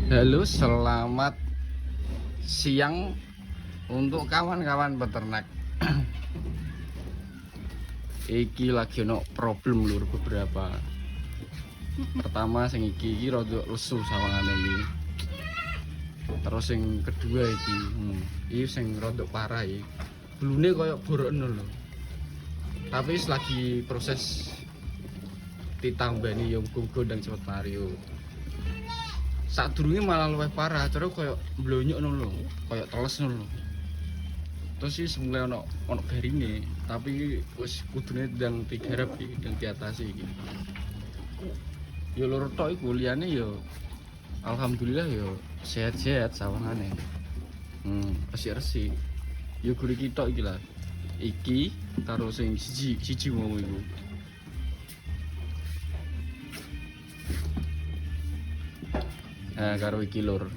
Halo, selamat siang untuk kawan-kawan peternak. Iki lagi ono problem lur beberapa. Pertama sing iki rada lesu sawangane iki. Terus sing kedua iki sing rada parah iki. Blune koyo boroken lho. Tapi selagi proses ditambani yo gondang cepet Mario. Sadurunge malah luwih parah, terus koyo blonyok ngono lho, koyo teles ngono lho. Terus sih sebenarnya ono garinge, tapi wis kudune ndang digarap iki, ndang diatasi iki. Ya loro tok iku liyane ya alhamdulillah ya sehat-sehat sawangane. Resik-resik. Ya guru iki tok iki lah. Iki karo sing siji mau iku. Nah, karo iki lur.